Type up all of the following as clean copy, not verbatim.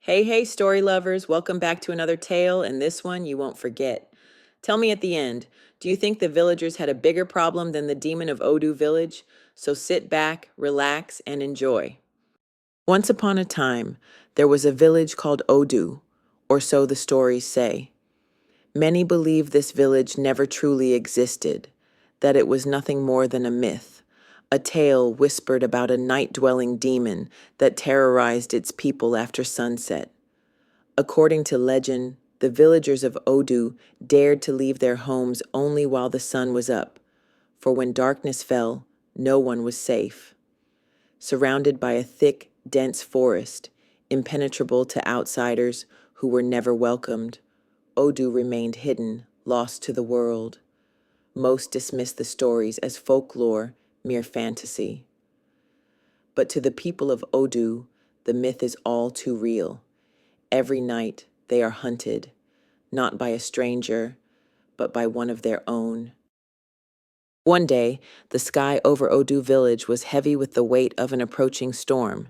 Hey, story lovers, welcome back to another tale, and this one you won't forget. Tell me at the end, do you think the villagers had a bigger problem than the demon of Odu Village? So sit back, relax, and enjoy. Once upon a time, there was a village called Odu, or so the stories say. Many believe this village never truly existed, that it was nothing more than a myth, a tale whispered about a night-dwelling demon that terrorized its people after sunset. According to legend, the villagers of Odu dared to leave their homes only while the sun was up, for when darkness fell, no one was safe. Surrounded by a thick, dense forest, impenetrable to outsiders who were never welcomed, Odu remained hidden, lost to the world. Most dismissed the stories as folklore, mere fantasy. But to the people of Odu, the myth is all too real. Every night they are hunted, not by a stranger, but by one of their own. One day, the sky over Odu Village was heavy with the weight of an approaching storm.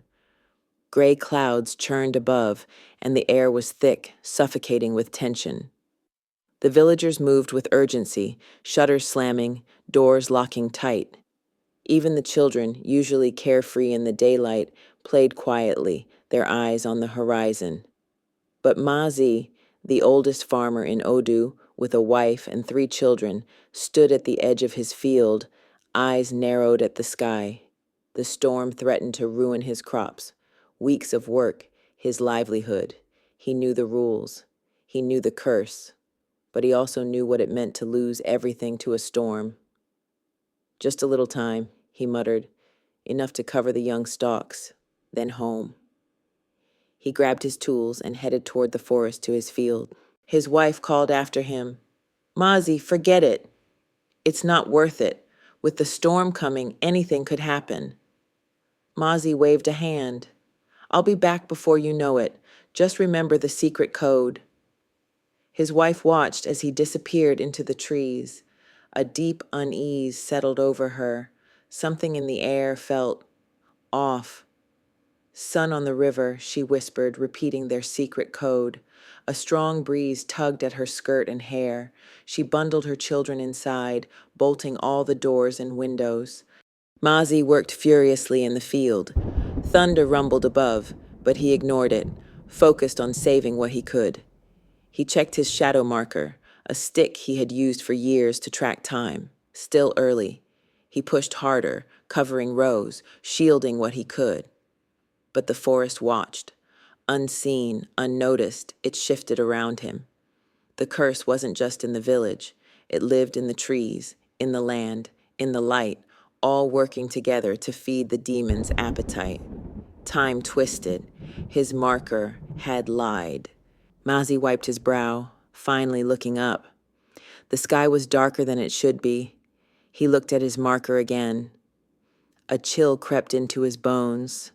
Gray clouds churned above, and the air was thick, suffocating with tension. The villagers moved with urgency, shutters slamming, doors locking tight. Even the children, usually carefree in the daylight, played quietly, their eyes on the horizon. But Mazi, the oldest farmer in Odu, with a wife and 3 children, stood at the edge of his field, eyes narrowed at the sky. The storm threatened to ruin his crops, weeks of work, his livelihood. He knew the rules. He knew the curse. But he also knew what it meant to lose everything to a storm. Just a little time, he muttered, enough to cover the young stalks, then home. He grabbed his tools and headed toward the forest to his field. His wife called after him, Mazi, forget it. It's not worth it. With the storm coming, anything could happen. Mazi waved a hand. I'll be back before you know it. Just remember the secret code. His wife watched as he disappeared into the trees. A deep unease settled over her. Something in the air felt off. Sun on the river, she whispered, repeating their secret code. A strong breeze tugged at her skirt and hair. She bundled her children inside, bolting all the doors and windows. Mazi worked furiously in the field. Thunder rumbled above, but he ignored it, focused on saving what he could. He checked his shadow marker, a stick he had used for years to track time. Still early. He pushed harder, covering rows, shielding what he could. But the forest watched. Unseen, unnoticed, it shifted around him. The curse wasn't just in the village. It lived in the trees, in the land, in the light, all working together to feed the demon's appetite. Time twisted. His marker had lied. Mazi wiped his brow, finally looking up. The sky was darker than it should be. He looked at his marker again. A chill crept into his bones.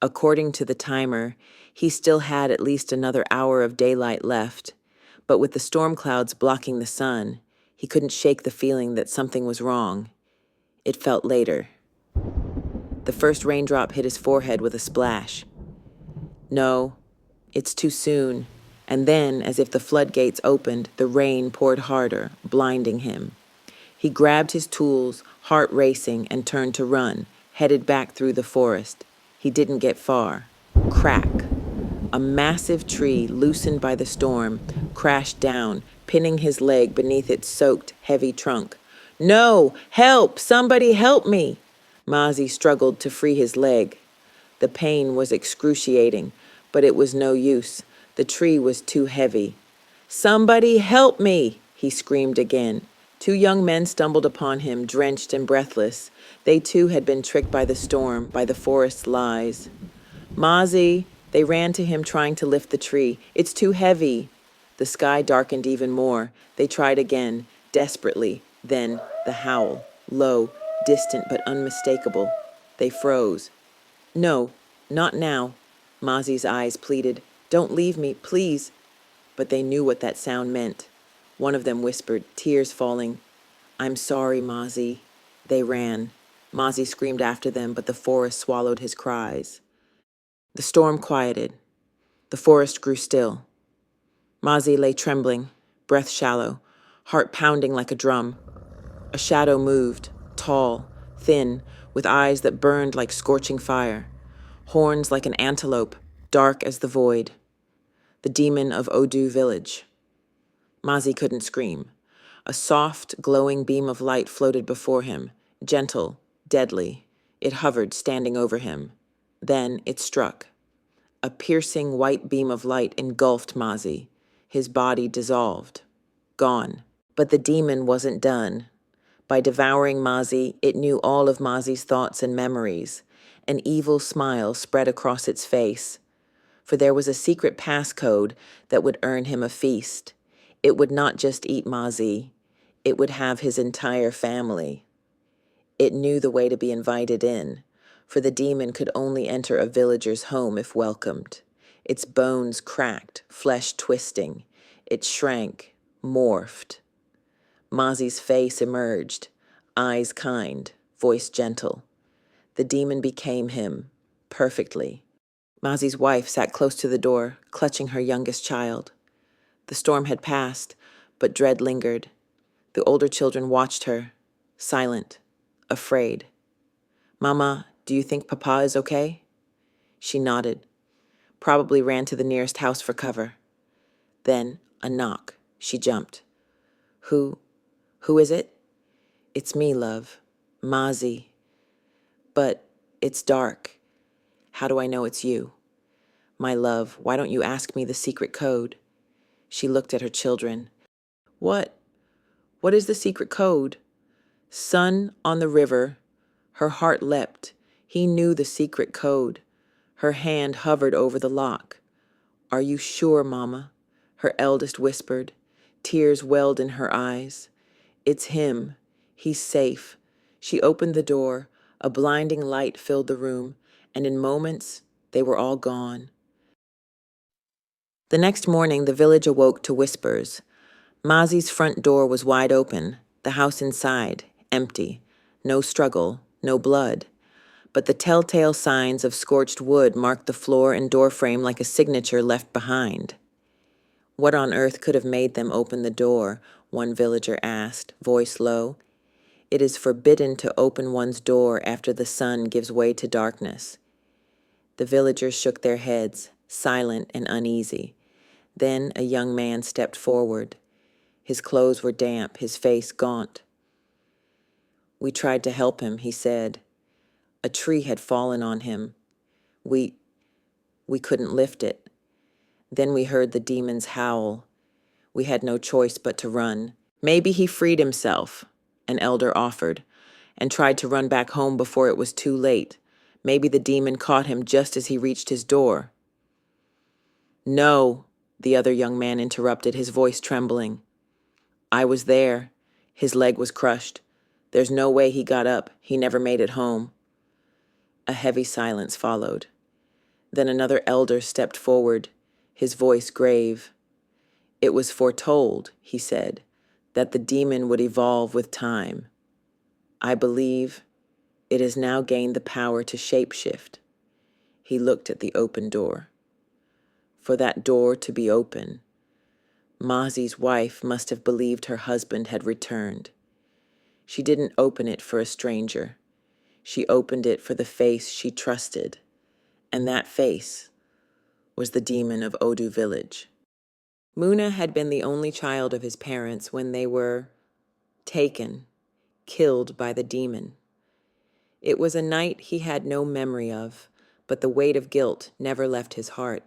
According to the timer, he still had at least another hour of daylight left, but with the storm clouds blocking the sun, he couldn't shake the feeling that something was wrong. It felt later. The first raindrop hit his forehead with a splash. No, it's too soon. And then, as if the floodgates opened, the rain poured harder, blinding him. He grabbed his tools, heart racing, and turned to run, headed back through the forest. He didn't get far. Crack. A massive tree, loosened by the storm, crashed down, pinning his leg beneath its soaked, heavy trunk. No! Help! Somebody help me! Mazi struggled to free his leg. The pain was excruciating, but it was no use. The tree was too heavy. Somebody help me! He screamed again. 2 young men stumbled upon him, drenched and breathless. They too had been tricked by the storm, by the forest's lies. Mazi! They ran to him, trying to lift the tree. It's too heavy. The sky darkened even more. They tried again, desperately. Then the howl, low, distant but unmistakable. They froze. No, not now. Mazi's eyes pleaded. Don't leave me, please. But they knew what that sound meant. One of them whispered, tears falling. I'm sorry, Mazi. They ran. Mazi screamed after them, but the forest swallowed his cries. The storm quieted. The forest grew still. Mazi lay trembling, breath shallow, heart pounding like a drum. A shadow moved, tall, thin, with eyes that burned like scorching fire, horns like an antelope, dark as the void. The demon of Odu Village. Mazi couldn't scream. A soft, glowing beam of light floated before him, gentle, deadly. It hovered, standing over him. Then it struck. A piercing white beam of light engulfed Mazi. His body dissolved. Gone. But the demon wasn't done. By devouring Mazi, it knew all of Mazi's thoughts and memories. An evil smile spread across its face. For there was a secret passcode that would earn him a feast. It would not just eat Mazi, it would have his entire family. It knew the way to be invited in, for the demon could only enter a villager's home if welcomed. Its bones cracked, flesh twisting. It shrank, morphed. Mazi's face emerged, eyes kind, voice gentle. The demon became him, perfectly. Mazi's wife sat close to the door, clutching her youngest child. The storm had passed, but dread lingered. The older children watched her, silent, afraid. "Mama, do you think Papa is okay?" She nodded, probably ran to the nearest house for cover. Then, a knock. She jumped. Who is it?" "It's me, love. Mazi. But it's dark. How do I know it's you?" "My love, why don't you ask me the secret code?" She looked at her children. What is the secret code?" "Sun on the river." Her heart leapt. He knew the secret code. Her hand hovered over the lock. "Are you sure, Mama?" Her eldest whispered. Tears welled in her eyes. "It's him. He's safe." She opened the door. A blinding light filled the room, and in moments, they were all gone. The next morning, the village awoke to whispers. Mazi's front door was wide open, the house inside, empty. No struggle, no blood. But the telltale signs of scorched wood marked the floor and doorframe like a signature left behind. "What on earth could have made them open the door?" one villager asked, voice low. "It is forbidden to open one's door after the sun gives way to darkness." The villagers shook their heads, silent and uneasy. Then a young man stepped forward. His clothes were damp, his face gaunt. "We tried to help him," he said. "A tree had fallen on him. We couldn't lift it. Then we heard the demons howl. We had no choice but to run. Maybe he freed himself," an elder offered, "and tried to run back home before it was too late. Maybe the demon caught him just as he reached his door." "No," the other young man interrupted, his voice trembling. "I was there. His leg was crushed. There's no way he got up. He never made it home." A heavy silence followed. Then another elder stepped forward, his voice grave. "It was foretold," he said, "that the demon would evolve with time. I believe it has now gained the power to shapeshift." He looked at the open door. For that door to be open, Mazi's wife must have believed her husband had returned. She didn't open it for a stranger. She opened it for the face she trusted, and that face was the demon of Odu Village. Muna had been the only child of his parents when they were taken, killed by the demon. It was a night he had no memory of, but the weight of guilt never left his heart.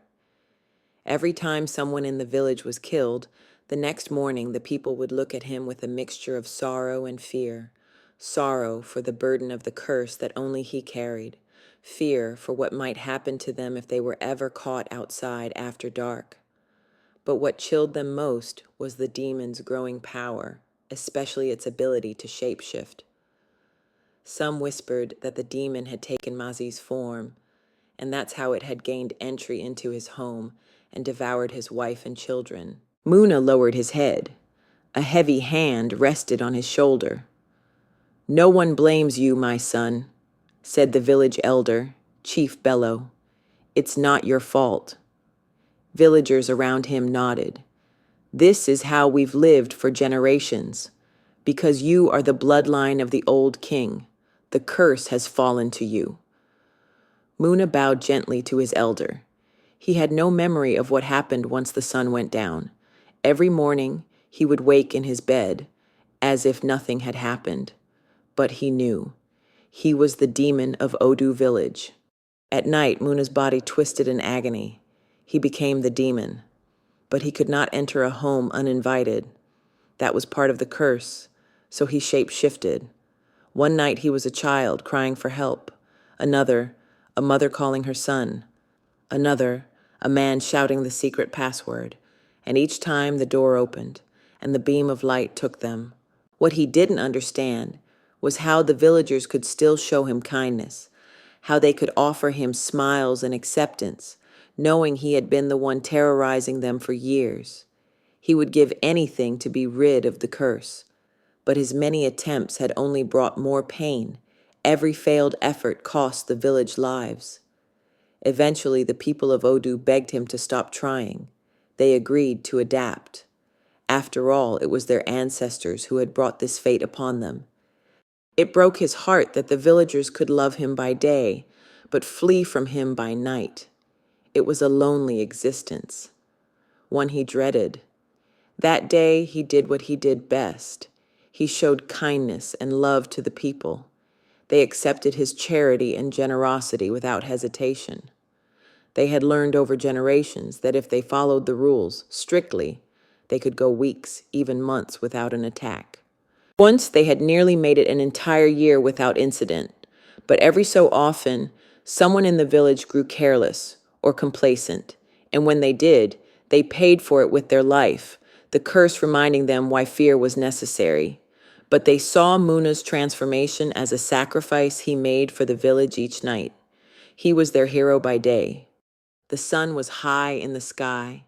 Every time someone in the village was killed, the next morning the people would look at him with a mixture of sorrow and fear. Sorrow for the burden of the curse that only he carried. Fear for what might happen to them if they were ever caught outside after dark. But what chilled them most was the demon's growing power, especially its ability to shapeshift. Some whispered that the demon had taken Mazi's form, and that's how it had gained entry into his home and devoured his wife and children. Muna lowered his head. A heavy hand rested on his shoulder. "No one blames you, my son," said the village elder, Chief Bello. "It's not your fault." Villagers around him nodded. This is how we've lived for generations. Because you are the bloodline of the old king, the curse has fallen to you. Muna bowed gently to his elder. He had no memory of what happened once the sun went down. Every morning, he would wake in his bed, as if nothing had happened. But he knew. He was the demon of Odu Village. At night, Muna's body twisted in agony. He became the demon. But he could not enter a home uninvited. That was part of the curse, so he shape-shifted. One night he was a child crying for help. Another, a mother calling her son. Another, a man shouting the secret password. And each time the door opened, and the beam of light took them. What he didn't understand was how the villagers could still show him kindness, how they could offer him smiles and acceptance, knowing he had been the one terrorizing them for years. He would give anything to be rid of the curse, but his many attempts had only brought more pain. Every failed effort cost the village lives. Eventually, the people of Odu begged him to stop trying. They agreed to adapt. After all, it was their ancestors who had brought this fate upon them. It broke his heart that the villagers could love him by day, but flee from him by night. It was a lonely existence, one he dreaded. That day, he did what he did best. He showed kindness and love to the people. They accepted his charity and generosity without hesitation. They had learned over generations that if they followed the rules strictly, they could go weeks, even months, without an attack. Once they had nearly made it an entire year without incident, but every so often, someone in the village grew careless or complacent, and when they did, they paid for it with their life, the curse reminding them why fear was necessary. But they saw Muna's transformation as a sacrifice he made for the village each night. He was their hero by day. The sun was high in the sky,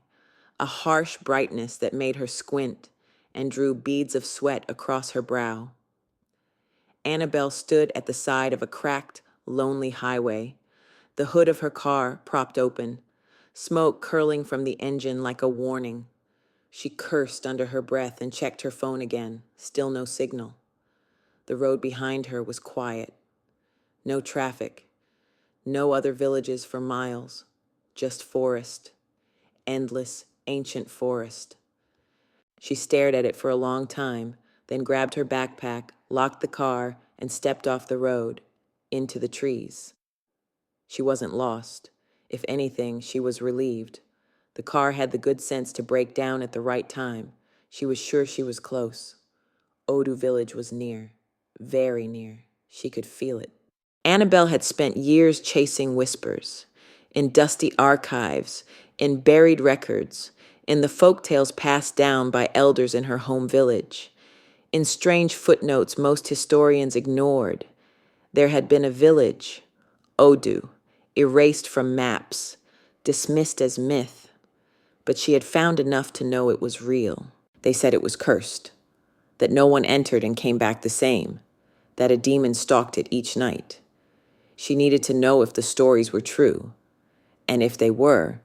a harsh brightness that made her squint and drew beads of sweat across her brow. Annabel stood at the side of a cracked, lonely highway, the hood of her car propped open, smoke curling from the engine like a warning. She cursed under her breath and checked her phone again, still no signal. The road behind her was quiet. No traffic, no other villages for miles, just forest, endless, ancient forest. She stared at it for a long time, then grabbed her backpack, locked the car, and stepped off the road, into the trees. She wasn't lost. If anything, she was relieved. The car had the good sense to break down at the right time. She was sure she was close. Odu Village was near, very near. She could feel it. Annabel had spent years chasing whispers, in dusty archives, in buried records, in the folk tales passed down by elders in her home village, in strange footnotes most historians ignored. There had been a village, Odu, erased from maps, dismissed as myth, but she had found enough to know it was real. They said it was cursed, that no one entered and came back the same, that a demon stalked it each night. She needed to know if the stories were true, and if they were,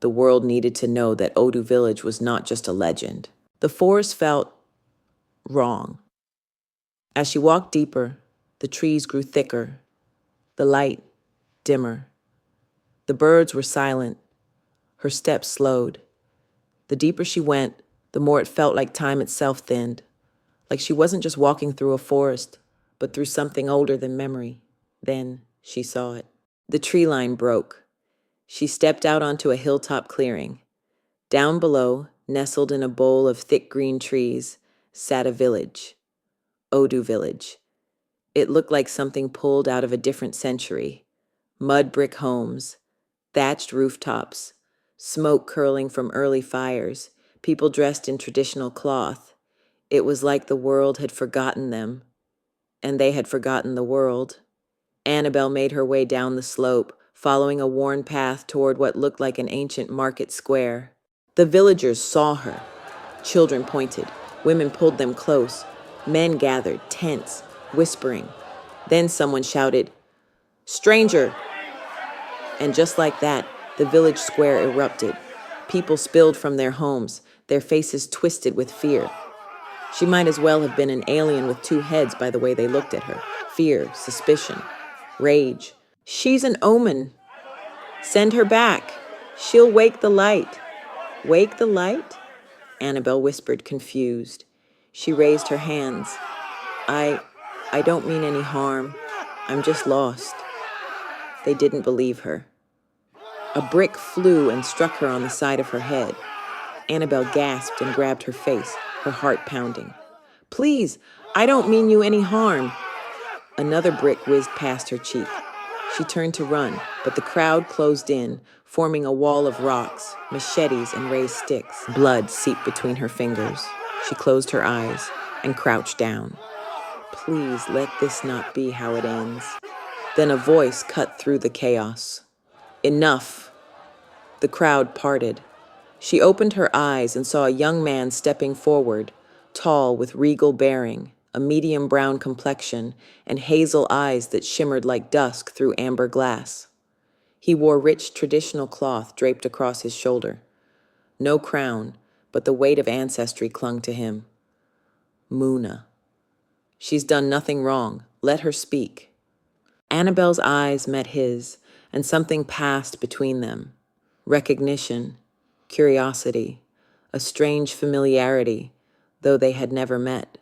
the world needed to know that Odu Village was not just a legend. The forest felt wrong. As she walked deeper, the trees grew thicker, the light dimmer. The birds were silent. Her steps slowed. The deeper she went, the more it felt like time itself thinned, like she wasn't just walking through a forest, but through something older than memory. Then she saw it. The tree line broke. She stepped out onto a hilltop clearing. Down below, nestled in a bowl of thick green trees, sat a village. Odu Village. It looked like something pulled out of a different century. Mud brick homes, thatched rooftops, smoke curling from early fires, people dressed in traditional cloth. It was like the world had forgotten them, and they had forgotten the world. Annabel made her way down the slope, following a worn path toward what looked like an ancient market square. The villagers saw her. Children pointed. Women pulled them close. Men gathered, tense, whispering. Then someone shouted, "Stranger!" And just like that, the village square erupted. People spilled from their homes, their faces twisted with fear. She might as well have been an alien with two heads by the way they looked at her. Fear, suspicion, rage. She's an omen. Send her back. She'll wake the light. Wake the light? Annabel whispered, confused. She raised her hands. I don't mean any harm. I'm just lost. They didn't believe her. A brick flew and struck her on the side of her head. Annabel gasped and grabbed her face, her heart pounding. Please, I don't mean you any harm. Another brick whizzed past her cheek. She turned to run, but the crowd closed in, forming a wall of rocks, machetes, and raised sticks. Blood seeped between her fingers. She closed her eyes and crouched down. Please let this not be how it ends. Then a voice cut through the chaos. Enough. The crowd parted. She opened her eyes and saw a young man stepping forward, tall with regal bearing, a medium brown complexion, and hazel eyes that shimmered like dusk through amber glass. He wore rich traditional cloth draped across his shoulder. No crown, but the weight of ancestry clung to him. Muna. She's done nothing wrong. Let her speak. Annabel's eyes met his, and something passed between them. Recognition, curiosity, a strange familiarity, though they had never met.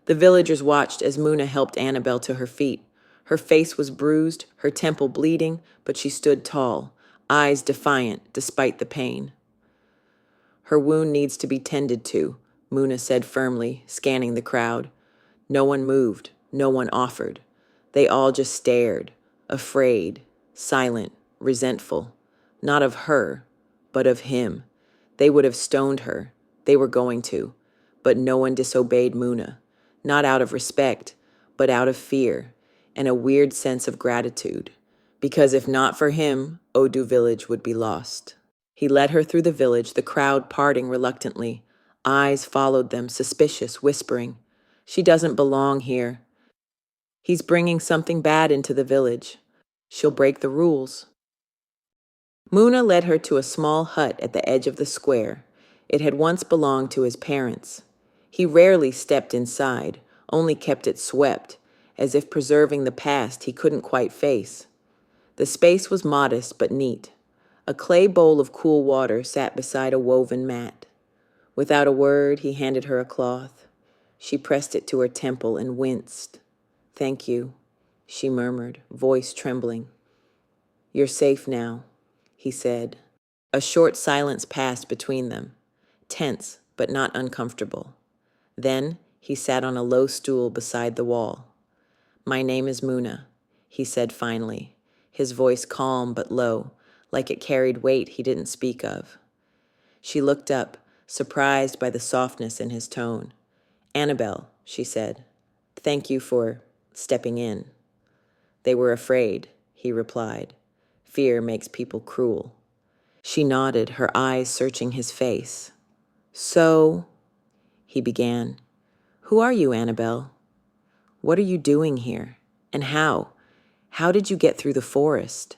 The villagers watched as Muna helped Annabel to her feet. Her face was bruised, her temple bleeding, but she stood tall, eyes defiant despite the pain. Her wound needs to be tended to, Muna said firmly, scanning the crowd. No one moved, no one offered. They all just stared, afraid, silent, resentful. Not of her, but of him. They would have stoned her. They were going to. But no one disobeyed Muna. Not out of respect, but out of fear and a weird sense of gratitude. Because if not for him, Odu Village would be lost. He led her through the village, the crowd parting reluctantly. Eyes followed them, suspicious, whispering, "She doesn't belong here. He's bringing something bad into the village. She'll break the rules." Muna led her to a small hut at the edge of the square. It had once belonged to his parents. He rarely stepped inside, only kept it swept, as if preserving the past he couldn't quite face. The space was modest but neat. A clay bowl of cool water sat beside a woven mat. Without a word, he handed her a cloth. She pressed it to her temple and winced. "Thank you," she murmured, voice trembling. "You're safe now," he said. A short silence passed between them, tense but not uncomfortable. Then he sat on a low stool beside the wall. "My name is Muna," he said finally, his voice calm but low, like it carried weight he didn't speak of. She looked up, surprised by the softness in his tone. "Annabel," she said, "thank you for stepping in." "They were afraid," he replied. "Fear makes people cruel." She nodded, her eyes searching his face. "So," he began, "who are you, Annabel? What are you doing here? And how? How did you get through the forest?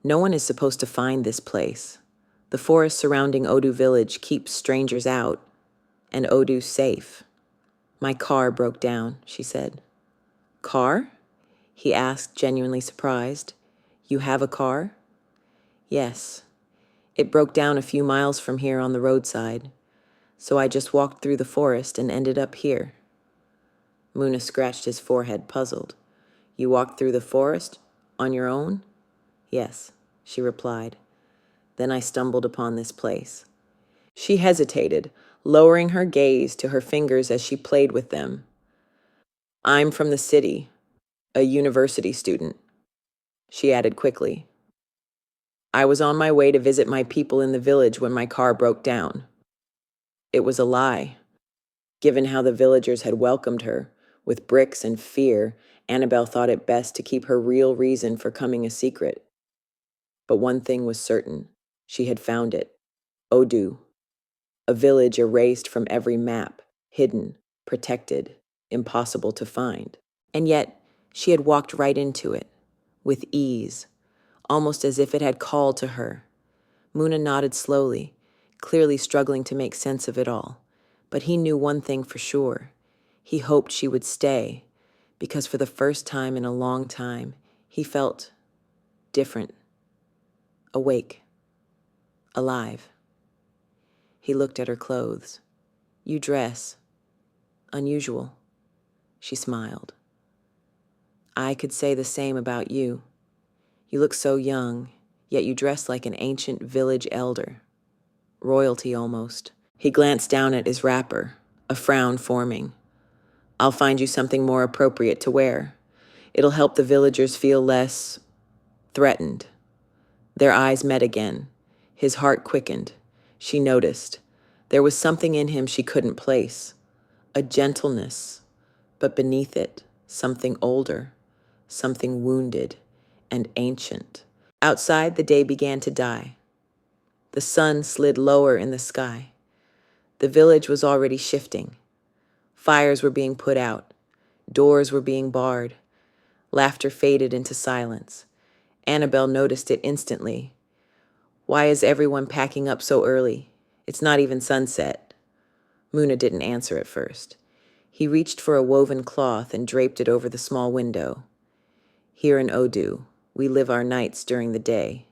No one is supposed to find this place. The forest surrounding Odu Village keeps strangers out, and Odu's safe." "My car broke down," she said. "Car?" he asked, genuinely surprised. "You have a car?" "Yes. It broke down a few miles from here on the roadside, so I just walked through the forest and ended up here." Muna scratched his forehead, puzzled. "You walked through the forest? On your own?" "Yes," she replied. "Then I stumbled upon this place." She hesitated, lowering her gaze to her fingers as she played with them. "I'm from the city, a university student," she added quickly. "I was on my way to visit my people in the village when my car broke down." It was a lie. Given how the villagers had welcomed her, with bricks and fear, Annabel thought it best to keep her real reason for coming a secret. But one thing was certain. She had found it. Odu. A village erased from every map, hidden, protected, impossible to find. And yet, she had walked right into it, with ease, almost as if it had called to her. Muna nodded slowly, clearly struggling to make sense of it all. But he knew one thing for sure. He hoped she would stay, because for the first time in a long time, he felt different, awake, alive. He looked at her clothes. "You dress. Unusual." She smiled. "I could say the same about you. You look so young, yet you dress like an ancient village elder. Royalty almost." He glanced down at his wrapper, a frown forming. "I'll find you something more appropriate to wear. It'll help the villagers feel less threatened." Their eyes met again. His heart quickened. She noticed. There was something in him she couldn't place. A gentleness, but beneath it, something older, something wounded and ancient. Outside, the day began to die. The sun slid lower in the sky. The village was already shifting. Fires were being put out. Doors were being barred. Laughter faded into silence. Annabel noticed it instantly. "Why is everyone packing up so early? It's not even sunset." Muna didn't answer at first. He reached for a woven cloth and draped it over the small window. "Here in Odu, we live our nights during the day."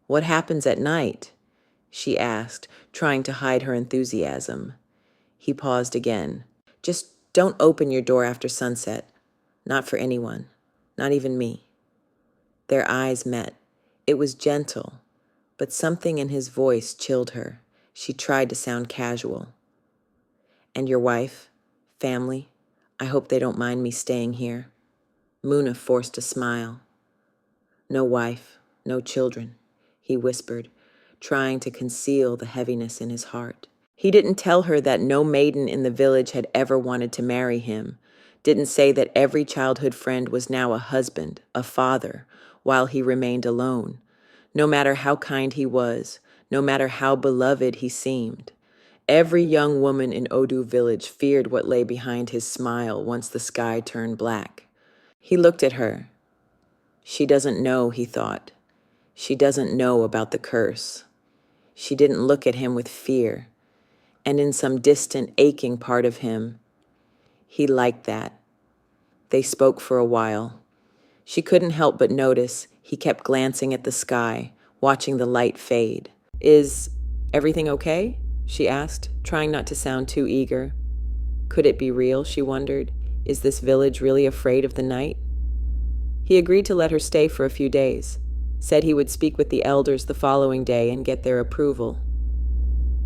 "What happens at night?" she asked, trying to hide her enthusiasm. He paused again. "Just don't open your door after sunset. Not for anyone. Not even me." Their eyes met. It was gentle, but something in his voice chilled her. She tried to sound casual. "And your wife? Family? I hope they don't mind me staying here." Muna forced a smile. "No wife, no children," he whispered, trying to conceal the heaviness in his heart. He didn't tell her that no maiden in the village had ever wanted to marry him, didn't say that every childhood friend was now a husband, a father, while he remained alone. No matter how kind he was, no matter how beloved he seemed, every young woman in Odu Village feared what lay behind his smile once the sky turned black. He looked at her. She doesn't know, he thought. She doesn't know about the curse. She didn't look at him with fear. And in some distant, aching part of him, he liked that. They spoke for a while. She couldn't help but notice he kept glancing at the sky, watching the light fade. "Is everything okay?" she asked, trying not to sound too eager. Could it be real, she wondered? Is this village really afraid of the night? He agreed to let her stay for a few days, said he would speak with the elders the following day and get their approval.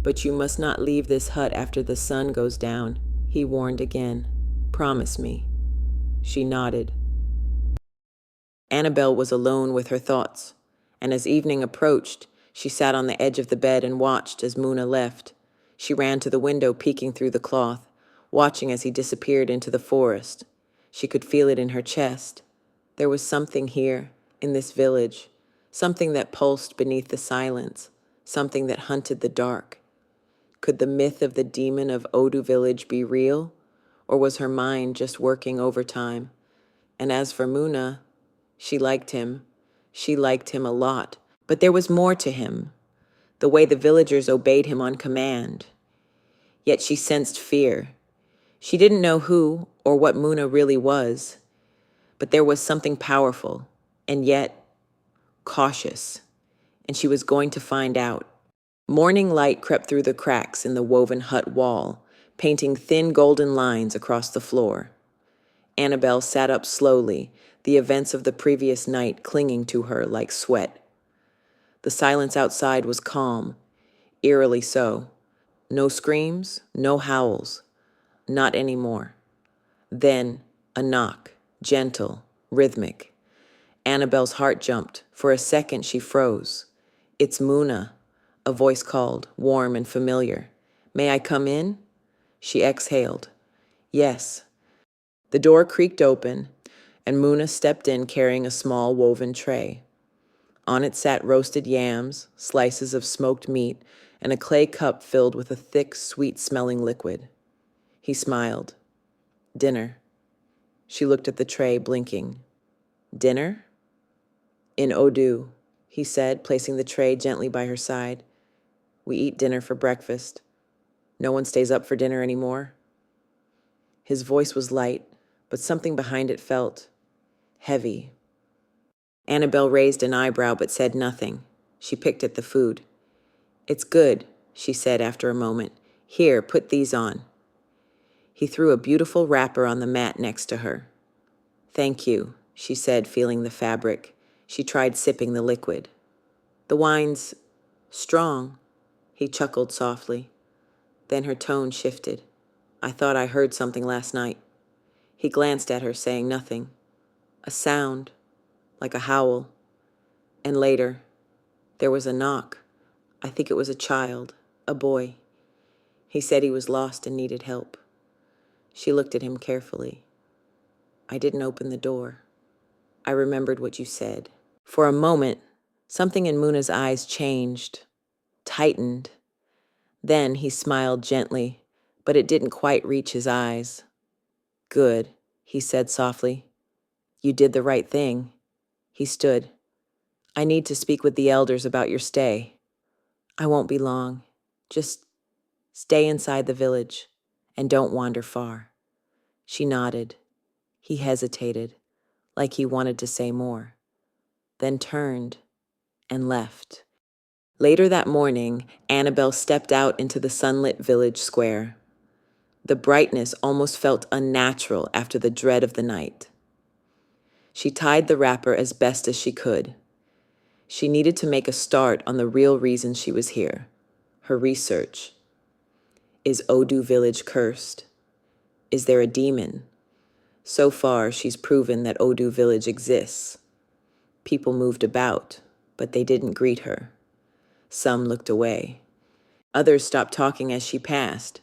"But you must not leave this hut after the sun goes down," he warned again. "Promise me." She nodded. Annabel was alone with her thoughts, and as evening approached, she sat on the edge of the bed and watched as Muna left. She ran to the window, peeking through the cloth, watching as he disappeared into the forest. She could feel it in her chest. There was something here, in this village, something that pulsed beneath the silence, something that hunted the dark. Could the myth of the demon of Odu Village be real, or was her mind just working overtime? And as for Muna, she liked him. She liked him a lot, but there was more to him, the way the villagers obeyed him on command. Yet she sensed fear. She didn't know who or what Muna really was, but there was something powerful, and yet cautious, and she was going to find out. Morning light crept through the cracks in the woven hut wall, painting thin golden lines across the floor. Annabel sat up slowly, the events of the previous night clinging to her like sweat. The silence outside was calm, eerily so. No screams, no howls. Not anymore. Then, a knock, gentle, rhythmic. Annabel's heart jumped. For a second, she froze. "It's Muna," a voice called, warm and familiar. "May I come in?" She exhaled. "Yes." The door creaked open, and Muna stepped in carrying a small woven tray. On it sat roasted yams, slices of smoked meat, and a clay cup filled with a thick, sweet-smelling liquid. He smiled. "Dinner." She looked at the tray, blinking. "Dinner?" "In Odu," he said, placing the tray gently by her side. We eat dinner for breakfast. No one stays up for dinner anymore. His voice was light, but something behind it felt heavy. Annabel raised an eyebrow but said nothing. She picked at the food. "It's good," she said after a moment. "Here, put these on." He threw a beautiful wrapper on the mat next to her. "Thank you," she said, feeling the fabric. She tried sipping the liquid. "The wine's strong," he chuckled softly. Then her tone shifted. "I thought I heard something last night." He glanced at her, saying nothing. A sound, like a howl. And later, there was a knock. I think it was a child, a boy. He said he was lost and needed help. She looked at him carefully. "I didn't open the door. I remembered what you said." For a moment, something in Muna's eyes changed, tightened. Then he smiled gently, but it didn't quite reach his eyes. "Good," he said softly. "You did the right thing." He stood. "I need to speak with the elders about your stay." "I won't be long. Just stay inside the village and don't wander far." She nodded. He hesitated, like he wanted to say more, then turned and left. Later that morning, Annabel stepped out into the sunlit village square. The brightness almost felt unnatural after the dread of the night. She tied the wrapper as best as she could. She needed to make a start on the real reason she was here, her research. Is Odu Village cursed? Is there a demon? So far, she's proven that Odu Village exists. People moved about, but they didn't greet her. Some looked away. Others stopped talking as she passed.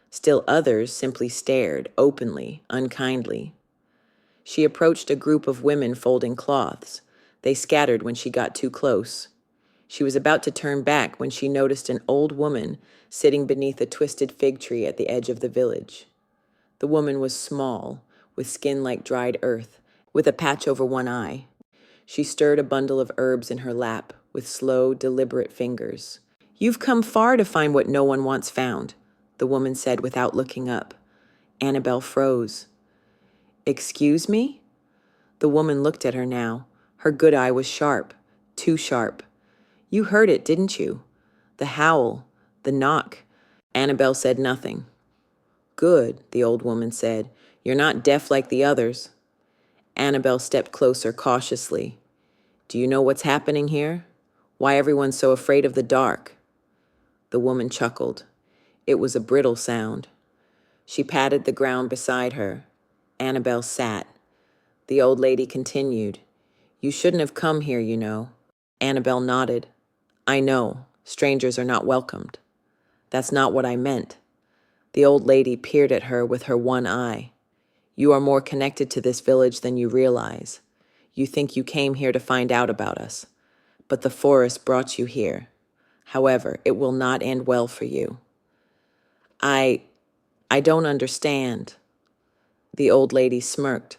Still others simply stared, openly, unkindly. She approached a group of women folding cloths. They scattered when she got too close. She was about to turn back when she noticed an old woman sitting beneath a twisted fig tree at the edge of the village. The woman was small, with skin like dried earth, with a patch over one eye. She stirred a bundle of herbs in her lap with slow, deliberate fingers. "You've come far to find what no one wants found," the woman said without looking up. Annabel froze. "Excuse me?" The woman looked at her now. Her good eye was sharp, too sharp. "You heard it, didn't you? The howl, the knock." Annabel said nothing. "Good," the old woman said. "You're not deaf like the others." Annabel stepped closer cautiously. "Do you know what's happening here? Why everyone's so afraid of the dark?" The woman chuckled. It was a brittle sound. She patted the ground beside her. Annabel sat. The old lady continued. "You shouldn't have come here, you know." Annabel nodded. "I know. Strangers are not welcomed." "That's not what I meant." The old lady peered at her with her one eye. "You are more connected to this village than you realize. You think you came here to find out about us. But the forest brought you here. However, it will not end well for you." I don't understand." The old lady smirked.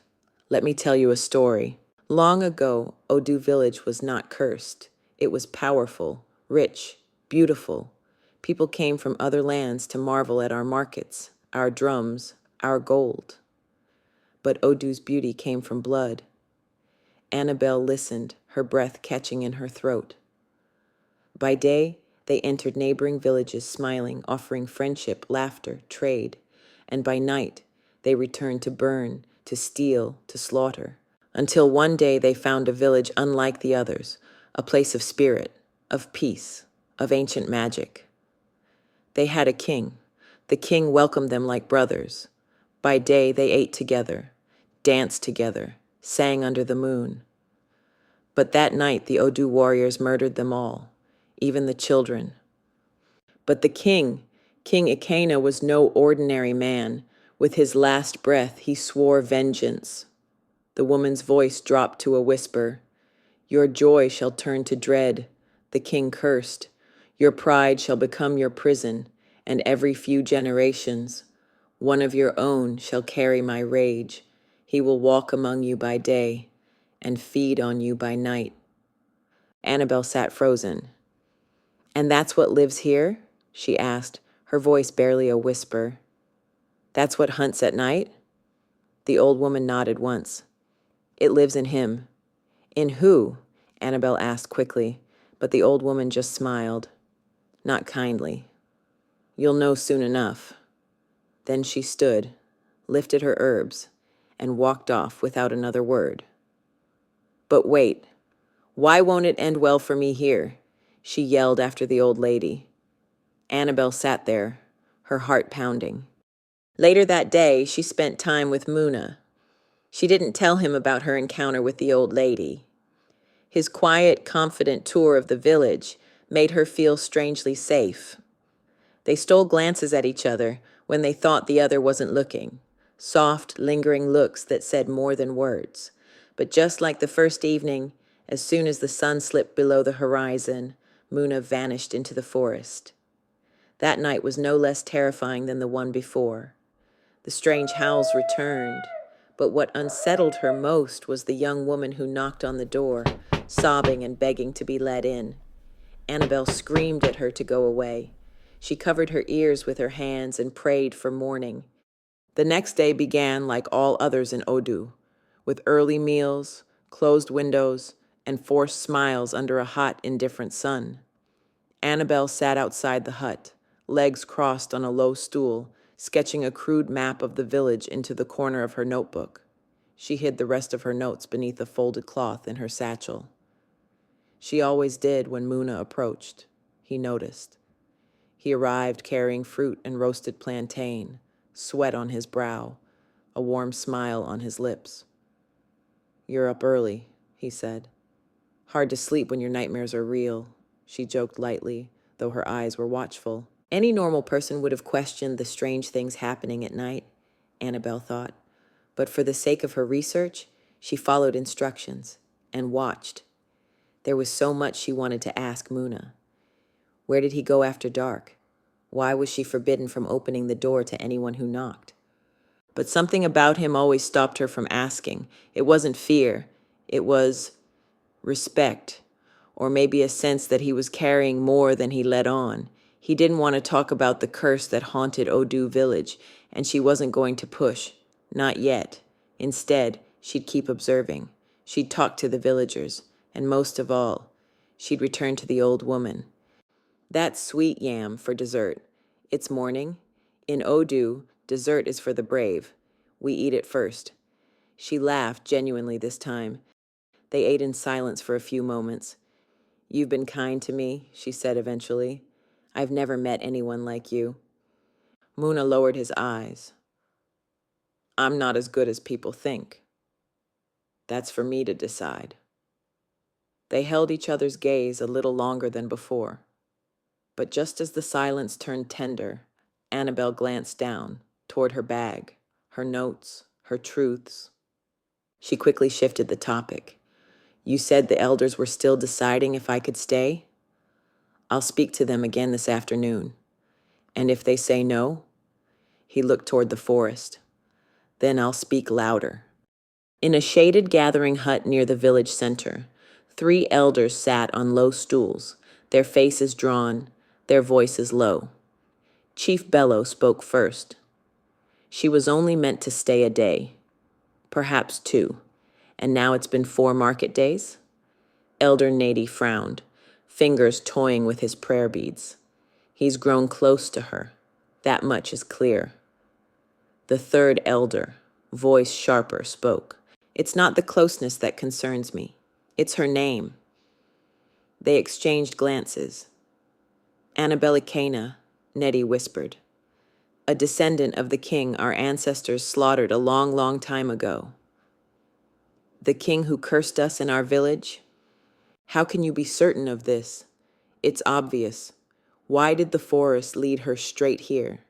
"Let me tell you a story. Long ago, Odu Village was not cursed. It was powerful, rich, beautiful. People came from other lands to marvel at our markets, our drums, our gold. But Odu's beauty came from blood." Annabel listened, her breath catching in her throat. By day, they entered neighboring villages smiling, offering friendship, laughter, trade. And by night, they returned to burn, to steal, to slaughter. Until one day they found a village unlike the others, a place of spirit, of peace, of ancient magic. They had a king. The king welcomed them like brothers. By day they ate together, danced together, sang under the moon. But that night the Odu warriors murdered them all, even the children. But the king, King Ikena, was no ordinary man. With his last breath he swore vengeance. The woman's voice dropped to a whisper. "Your joy shall turn to dread," the king cursed. "Your pride shall become your prison, and every few generations, one of your own shall carry my rage. He will walk among you by day and feed on you by night." Annabel sat frozen. And that's what lives here? She asked, her voice barely a whisper. That's what hunts at night? The old woman nodded once. It lives in him. In who? Annabel asked quickly, but the old woman just smiled. Not kindly. You'll know soon enough. Then she stood, lifted her herbs, and walked off without another word. But wait, why won't it end well for me here? She yelled after the old lady. Annabel sat there, her heart pounding. Later that day, she spent time with Muna. She didn't tell him about her encounter with the old lady. His quiet, confident tour of the village made her feel strangely safe. They stole glances at each other when they thought the other wasn't looking, soft, lingering looks that said more than words. But just like the first evening, as soon as the sun slipped below the horizon, Muna vanished into the forest. That night was no less terrifying than the one before. The strange howls returned, but what unsettled her most was the young woman who knocked on the door, sobbing and begging to be let in. Annabel screamed at her to go away. She covered her ears with her hands and prayed for morning. The next day began like all others in Odu, with early meals, closed windows, and forced smiles under a hot, indifferent sun. Annabel sat outside the hut, legs crossed on a low stool, sketching a crude map of the village into the corner of her notebook. She hid the rest of her notes beneath a folded cloth in her satchel. She always did when Muna approached. He noticed. He arrived carrying fruit and roasted plantain, sweat on his brow, a warm smile on his lips. "You're up early," he said. "Hard to sleep when your nightmares are real," she joked lightly, though her eyes were watchful. Any normal person would have questioned the strange things happening at night, Annabel thought. But for the sake of her research, she followed instructions and watched. There was so much she wanted to ask Muna. Where did he go after dark? Why was she forbidden from opening the door to anyone who knocked? But something about him always stopped her from asking. It wasn't fear. It was respect, or maybe a sense that he was carrying more than he let on. He didn't want to talk about the curse that haunted Odu Village, and she wasn't going to push. Not yet. Instead, she'd keep observing. She'd talk to the villagers, and most of all, she'd return to the old woman. That's sweet yam for dessert. It's morning. In Odu, dessert is for the brave. We eat it first. She laughed genuinely this time. They ate in silence for a few moments. "You've been kind to me," she said eventually. "I've never met anyone like you." Muna lowered his eyes. "I'm not as good as people think. That's for me to decide." They held each other's gaze a little longer than before. But just as the silence turned tender, Annabel glanced down, toward her bag, her notes, her truths. She quickly shifted the topic. "You said the elders were still deciding if I could stay? I'll speak to them again this afternoon. And if they say no," he looked toward the forest, "then I'll speak louder." In a shaded gathering hut near the village center, 3 elders sat on low stools, their faces drawn, their voices low. Chief Bello spoke first. She was only meant to stay a day, perhaps 2, and now it's been 4 market days? Elder Nady frowned, fingers toying with his prayer beads. He's grown close to her. That much is clear. The 3rd elder, voice sharper, spoke. "It's not the closeness that concerns me. It's her name." They exchanged glances. "Annabel Cana," Nettie whispered. "A descendant of the king our ancestors slaughtered a long, long time ago." "The king who cursed us in our village? How can you be certain of this? It's obvious. Why did the forest lead her straight here?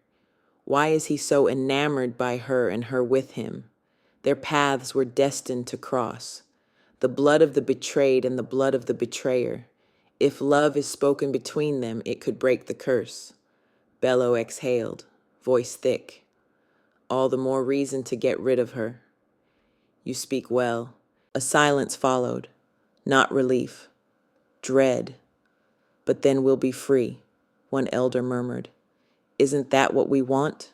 Why is he so enamored by her and her with him? Their paths were destined to cross. The blood of the betrayed and the blood of the betrayer. If love is spoken between them, it could break the curse." Bello exhaled, voice thick. "All the more reason to get rid of her." "You speak well." A silence followed. Not relief. Dread. But then we'll be free, one elder murmured. Isn't that what we want?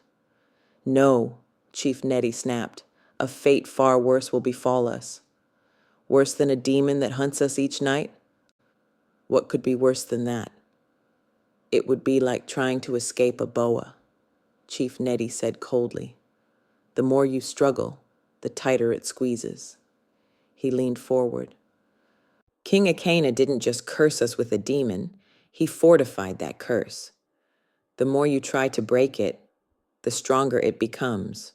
No, Chief Nettie snapped. A fate far worse will befall us. Worse than a demon that hunts us each night? What could be worse than that? It would be like trying to escape a boa, Chief Nettie said coldly. The more you struggle, the tighter it squeezes. He leaned forward. King Akana didn't just curse us with a demon, he fortified that curse. The more you try to break it, the stronger it becomes.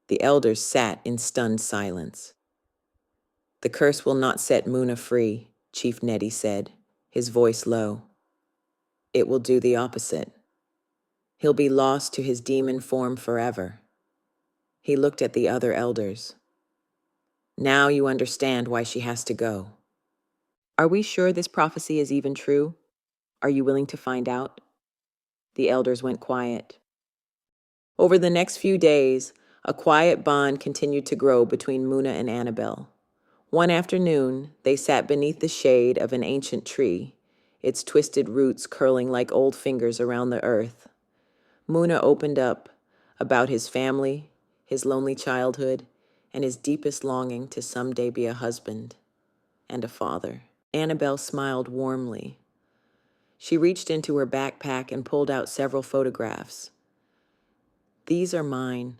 The elders sat in stunned silence. The curse will not set Muna free, Chief Nettie said, his voice low. It will do the opposite. He'll be lost to his demon form forever. He looked at the other elders. Now you understand why she has to go. Are we sure this prophecy is even true? Are you willing to find out? The elders went quiet. Over the next few days, a quiet bond continued to grow between Muna and Annabel. One afternoon, they sat beneath the shade of an ancient tree, its twisted roots curling like old fingers around the earth. Muna opened up about his family, his lonely childhood, and his deepest longing to someday be a husband and a father. Annabel smiled warmly. She reached into her backpack and pulled out several photographs. These are mine,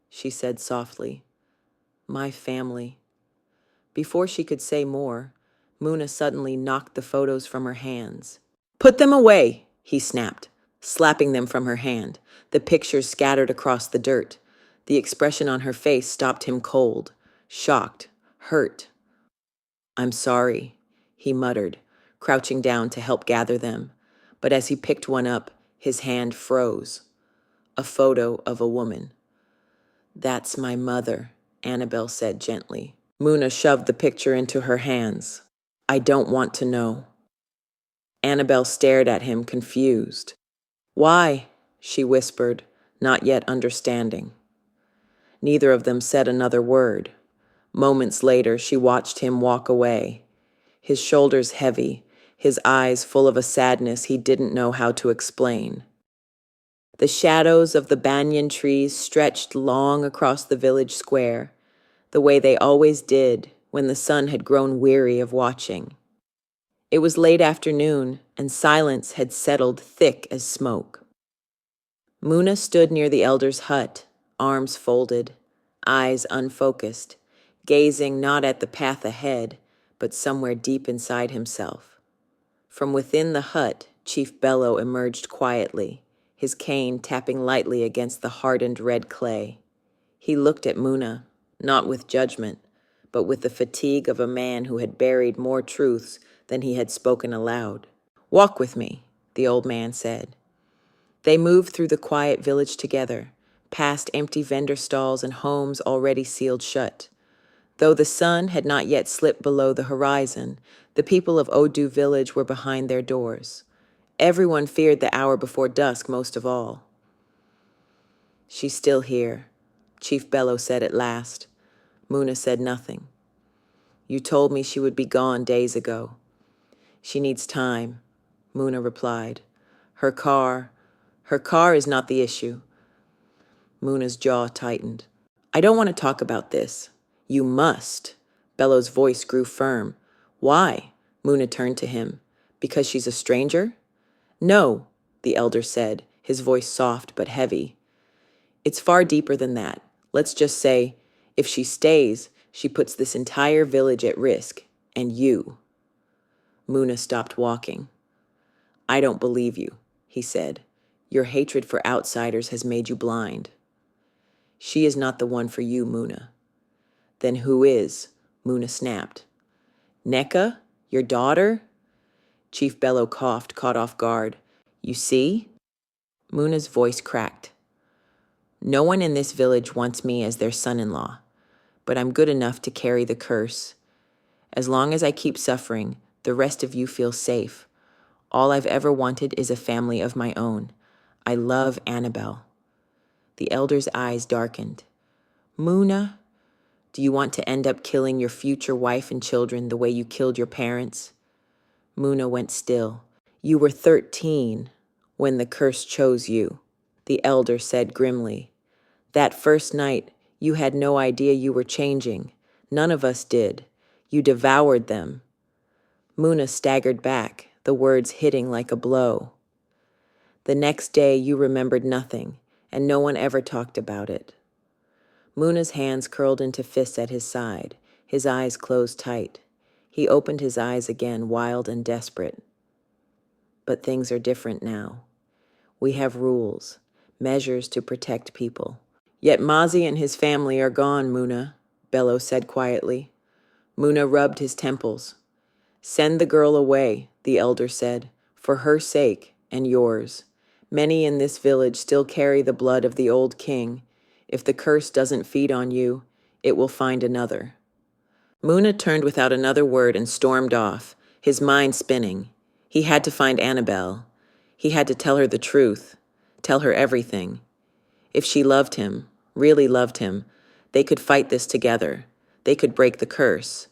she said softly. My family. Before she could say more, Muna suddenly knocked the photos from her hands. Put them away, he snapped, slapping them from her hand. The pictures scattered across the dirt. The expression on her face stopped him cold, shocked, hurt. I'm sorry, he muttered, crouching down to help gather them. But as he picked one up, his hand froze. A photo of a woman. That's my mother, Annabel said gently. Muna shoved the picture into her hands. I don't want to know. Annabel stared at him, confused. Why? She whispered, not yet understanding. Neither of them said another word. Moments later, she watched him walk away, his shoulders heavy, his eyes full of a sadness he didn't know how to explain. The shadows of the banyan trees stretched long across the village square, the way they always did when the sun had grown weary of watching. It was late afternoon, and silence had settled thick as smoke. Muna stood near the elder's hut, arms folded, eyes unfocused, gazing not at the path ahead, but somewhere deep inside himself. From within the hut, Chief Bello emerged quietly, his cane tapping lightly against the hardened red clay. He looked at Muna, not with judgment, but with the fatigue of a man who had buried more truths than he had spoken aloud. Walk with me, the old man said. They moved through the quiet village together, past empty vendor stalls and homes already sealed shut. Though the sun had not yet slipped below the horizon, the people of Odu Village were behind their doors. Everyone feared the hour before dusk most of all. She's still here, Chief Bello said at last. Muna said nothing. You told me she would be gone days ago. She needs time, Muna replied. Her car is not the issue. Muna's jaw tightened. I don't want to talk about this. You must. Bello's voice grew firm. Why? Muna turned to him. Because she's a stranger? No, the elder said, his voice soft but heavy. It's far deeper than that. Let's just say, if she stays, she puts this entire village at risk, and you. Muna stopped walking. I don't believe you, he said. Your hatred for outsiders has made you blind. She is not the one for you, Muna. Then who is? Muna snapped. Neka? Your daughter? Chief Bello coughed, caught off guard. You see? Muna's voice cracked. No one in this village wants me as their son-in-law, but I'm good enough to carry the curse. As long as I keep suffering, the rest of you feel safe. All I've ever wanted is a family of my own. I love Annabel. The elder's eyes darkened. Muna, do you want to end up killing your future wife and children the way you killed your parents? Muna went still, You were 13 when the curse chose you, the elder said grimly. That first night, you had no idea you were changing. None of us did. You devoured them. Muna staggered back, the words hitting like a blow. The next day, you remembered nothing, and no one ever talked about it. Muna's hands curled into fists at his side, his eyes closed tight. He opened his eyes again, wild and desperate. But things are different now. We have rules, measures to protect people. Yet Mazi and his family are gone, Muna, Bello said quietly. Muna rubbed his temples. Send the girl away, the elder said, for her sake and yours. Many in this village still carry the blood of the old king. If the curse doesn't feed on you, it will find another. Muna turned without another word and stormed off, his mind spinning. He had to find Annabel. He had to tell her the truth, tell her everything. If she loved him, really loved him, they could fight this together. They could break the curse.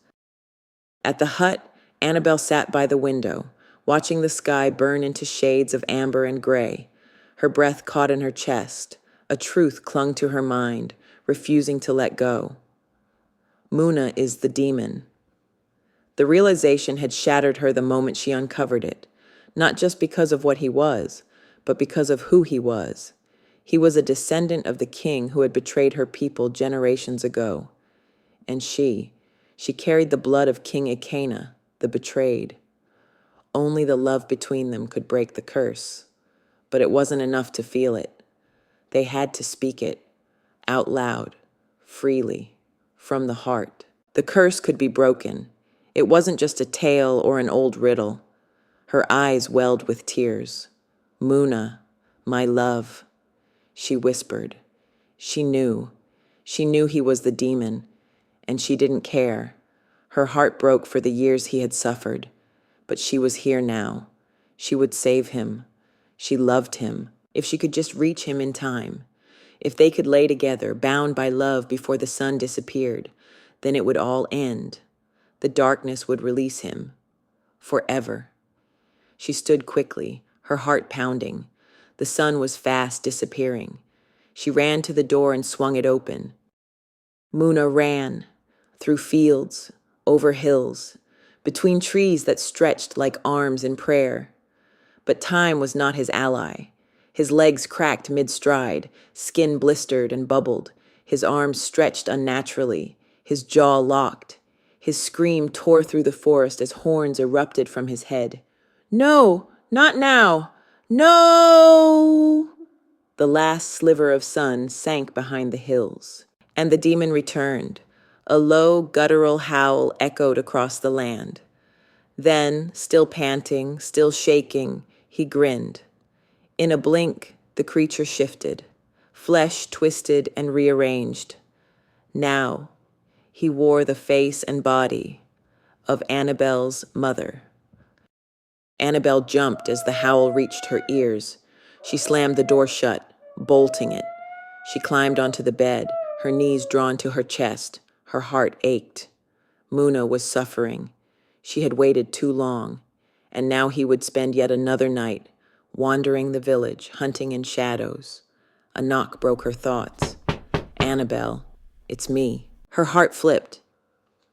At the hut, Annabel sat by the window, watching the sky burn into shades of amber and gray. Her breath caught in her chest. A truth clung to her mind, refusing to let go. Muna is the demon. The realization had shattered her the moment she uncovered it, not just because of what he was, but because of who he was. He was a descendant of the king who had betrayed her people generations ago. And she carried the blood of King Ikaina, the betrayed. Only the love between them could break the curse. But it wasn't enough to feel it. They had to speak it, out loud, freely, from the heart. The curse could be broken. It wasn't just a tale or an old riddle. Her eyes welled with tears. Muna, my love, she whispered. She knew. She knew he was the demon, and she didn't care. Her heart broke for the years he had suffered, but she was here now. She would save him. She loved him. If she could just reach him in time, if they could lay together, bound by love before the sun disappeared, then it would all end. The darkness would release him. Forever. She stood quickly, her heart pounding. The sun was fast disappearing. She ran to the door and swung it open. Muna ran, through fields, over hills, between trees that stretched like arms in prayer. But time was not his ally. His legs cracked mid-stride, skin blistered and bubbled, his arms stretched unnaturally, his jaw locked. His scream tore through the forest as horns erupted from his head. No, not now. No! The last sliver of sun sank behind the hills, and the demon returned. A low, guttural howl echoed across the land. Then, still panting, still shaking, he grinned. In a blink, the creature shifted. Flesh twisted and rearranged. Now, he wore the face and body of Annabel's mother. Annabel jumped as the howl reached her ears. She slammed the door shut, bolting it. She climbed onto the bed, her knees drawn to her chest. Her heart ached. Muna was suffering. She had waited too long, and now he would spend yet another night, wandering the village, hunting in shadows. A knock broke her thoughts. Annabel, it's me. Her heart flipped.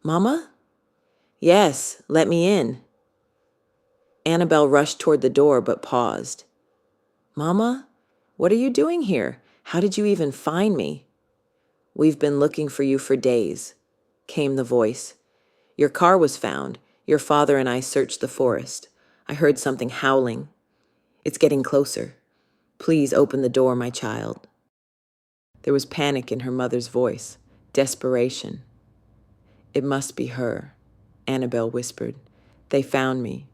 Mama? Yes, let me in. Annabel rushed toward the door but paused. Mama, what are you doing here? How did you even find me? We've been looking for you for days, came the voice. Your car was found. Your father and I searched the forest. I heard something howling. It's getting closer. Please open the door, my child. There was panic in her mother's voice, desperation. It must be her, Annabel whispered. They found me.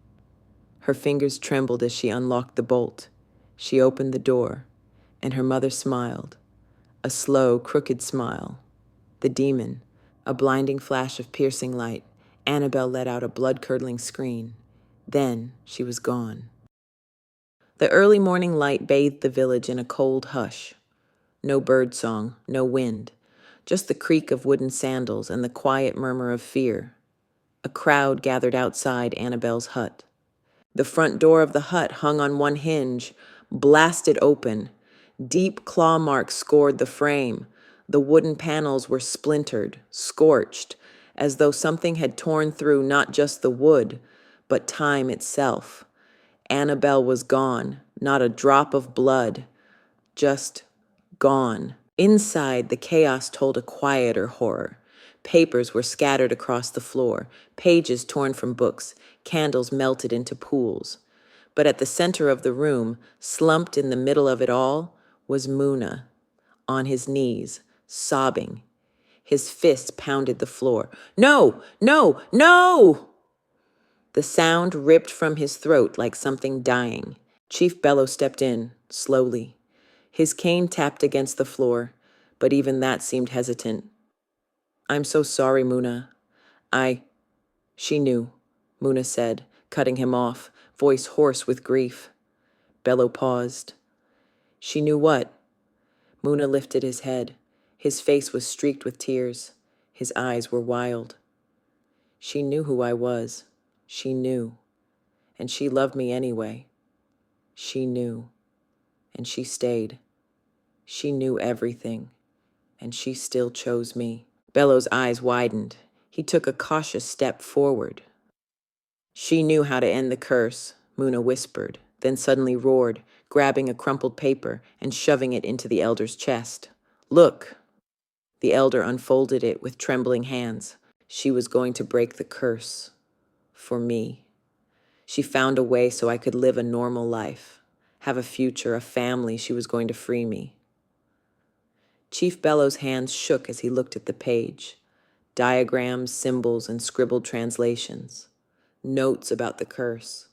Her fingers trembled as she unlocked the bolt. She opened the door, and her mother smiled, a slow, crooked smile. The demon, a blinding flash of piercing light. Annabel let out a blood-curdling scream. Then she was gone. The early morning light bathed the village in a cold hush. No bird song, no wind, just the creak of wooden sandals and the quiet murmur of fear. A crowd gathered outside Annabel's hut. The front door of the hut hung on one hinge, blasted open. Deep claw marks scored the frame. The wooden panels were splintered, scorched, as though something had torn through not just the wood, but time itself. Annabel was gone, not a drop of blood, just gone. Inside, the chaos told a quieter horror. Papers were scattered across the floor, pages torn from books, candles melted into pools. But at the center of the room, slumped in the middle of it all, was Muna, on his knees, sobbing. His fist pounded the floor. No! No! No! The sound ripped from his throat like something dying. Chief Bello stepped in, slowly. His cane tapped against the floor, but even that seemed hesitant. I'm so sorry, Muna. She knew, Muna said, cutting him off, voice hoarse with grief. Bello paused. She knew what? Muna lifted his head. His face was streaked with tears. His eyes were wild. She knew who I was. She knew. And she loved me anyway. She knew. And she stayed. She knew everything. And she still chose me. Bello's eyes widened. He took a cautious step forward. She knew how to end the curse, Muna whispered, then suddenly roared, grabbing a crumpled paper and shoving it into the elder's chest. Look! The elder unfolded it with trembling hands. She was going to break the curse. For me. She found a way so I could live a normal life, have a future, a family. She was going to free me. Chief Bello's hands shook as he looked at the page. Diagrams, symbols, and scribbled translations. Notes about the curse.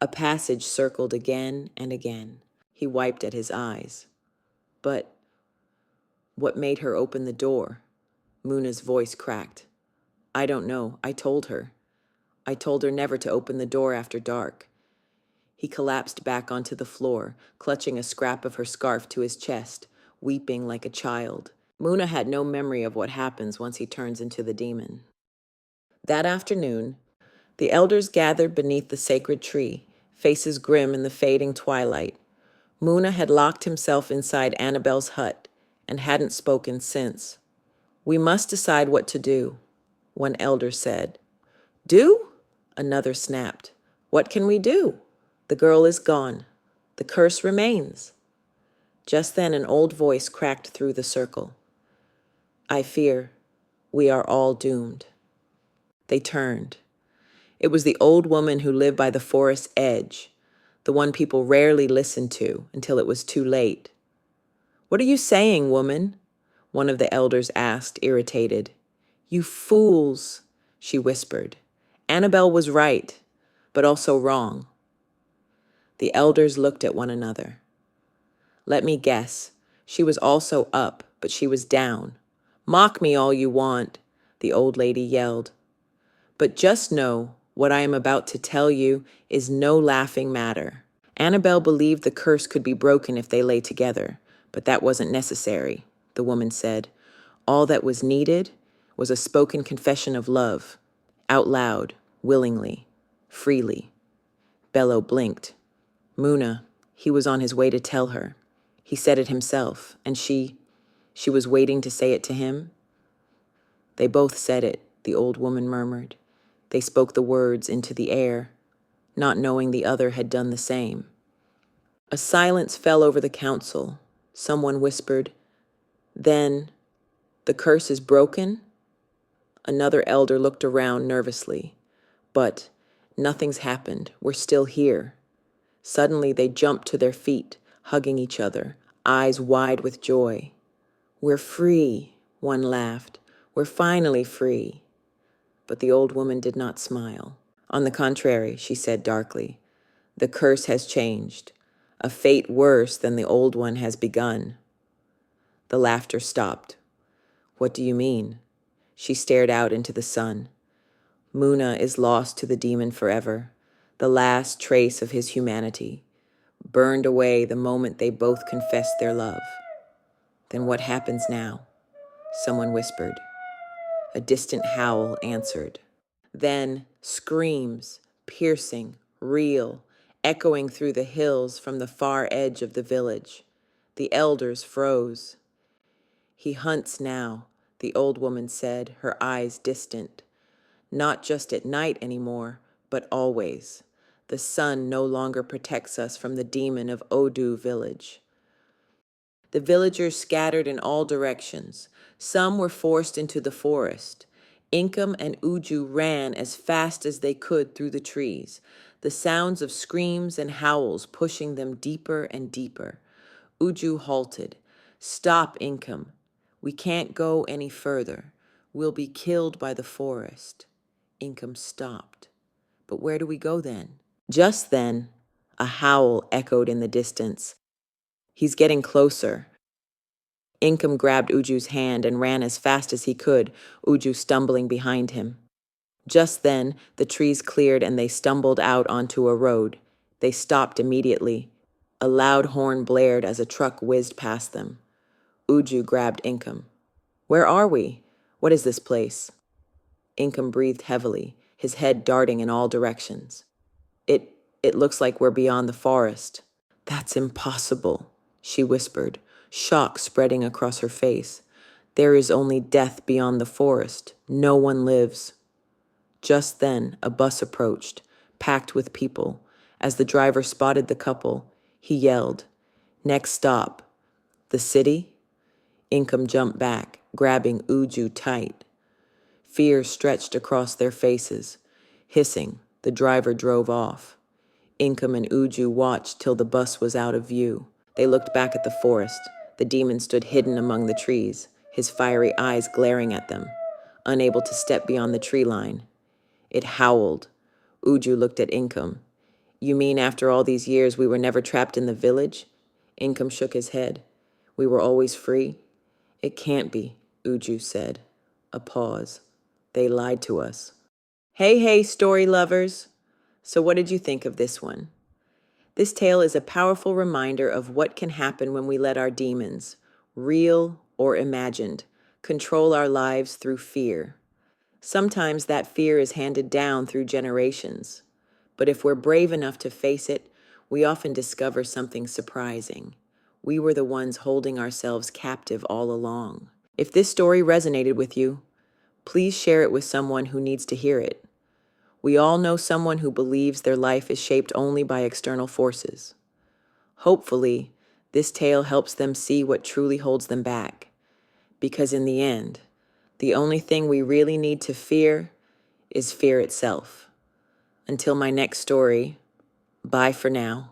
A passage circled again and again. He wiped at his eyes. But what made her open the door? Muna's voice cracked. I don't know. I told her. I told her never to open the door after dark. He collapsed back onto the floor, clutching a scrap of her scarf to his chest, weeping like a child. Muna had no memory of what happens once he turns into the demon. That afternoon, the elders gathered beneath the sacred tree, faces grim in the fading twilight. Muna had locked himself inside Annabel's hut and hadn't spoken since. We must decide what to do, one elder said. Do? Another snapped. What can we do? The girl is gone. The curse remains. Just then an old voice cracked through the circle. I fear we are all doomed. They turned. It was the old woman who lived by the forest's edge, the one people rarely listened to until it was too late. What are you saying, woman? One of the elders asked, irritated. You fools, she whispered. Annabel was right, but also wrong. The elders looked at one another. Let me guess. She was also up, but she was down. Mock me all you want, the old lady yelled. But just know what I am about to tell you is no laughing matter. Annabel believed the curse could be broken if they lay together, but that wasn't necessary, the woman said. All that was needed was a spoken confession of love, out loud, willingly, freely. Bello blinked. Muna, he was on his way to tell her. He said it himself, and she was waiting to say it to him. They both said it, the old woman murmured. They spoke the words into the air, not knowing the other had done the same. A silence fell over the council. Someone whispered, Then, the curse is broken? Another elder looked around nervously. But nothing's happened. We're still here. Suddenly they jumped to their feet, hugging each other, eyes wide with joy. We're free, one laughed. We're finally free. But the old woman did not smile. On the contrary, she said darkly, the curse has changed. A fate worse than the old one has begun. The laughter stopped. What do you mean? She stared out into the sun. Muna is lost to the demon forever, the last trace of his humanity, burned away the moment they both confessed their love. Then what happens now? Someone whispered. A distant howl answered. Then screams, piercing, real, echoing through the hills from the far edge of the village. The elders froze. He hunts now, the old woman said, her eyes distant. Not just at night anymore, but always. The sun no longer protects us from the demon of Odu Village. The villagers scattered in all directions. Some were forced into the forest. Inkum and Uju ran as fast as they could through the trees, the sounds of screams and howls pushing them deeper and deeper. Uju halted. Stop, Inkum. We can't go any further. We'll be killed by the forest. Inkum stopped. But where do we go then? Just then, a howl echoed in the distance. He's getting closer. Inkum grabbed Uju's hand and ran as fast as he could, Uju stumbling behind him. Just then, the trees cleared and they stumbled out onto a road. They stopped immediately. A loud horn blared as a truck whizzed past them. Uju grabbed Inkum. Where are we? What is this place? Inkum breathed heavily, his head darting in all directions. It looks like we're beyond the forest. That's impossible, she whispered, shock spreading across her face. There is only death beyond the forest. No one lives. Just then, a bus approached, packed with people. As the driver spotted the couple, he yelled, "Next stop." The city? Inkum jumped back, grabbing Uju tight. Fear stretched across their faces. Hissing, the driver drove off. Inkum and Uju watched till the bus was out of view. They looked back at the forest. The demon stood hidden among the trees, his fiery eyes glaring at them, unable to step beyond the tree line. It howled. Uju looked at Inkum. You mean after all these years we were never trapped in the village? Inkum shook his head. We were always free? It can't be, Uju said. A pause. They lied to us. Hey, story lovers! So what did you think of this one? This tale is a powerful reminder of what can happen when we let our demons, real or imagined, control our lives through fear. Sometimes that fear is handed down through generations. But if we're brave enough to face it, we often discover something surprising. We were the ones holding ourselves captive all along. If this story resonated with you, please share it with someone who needs to hear it. We all know someone who believes their life is shaped only by external forces. Hopefully, this tale helps them see what truly holds them back. Because in the end, the only thing we really need to fear is fear itself. Until my next story, bye for now.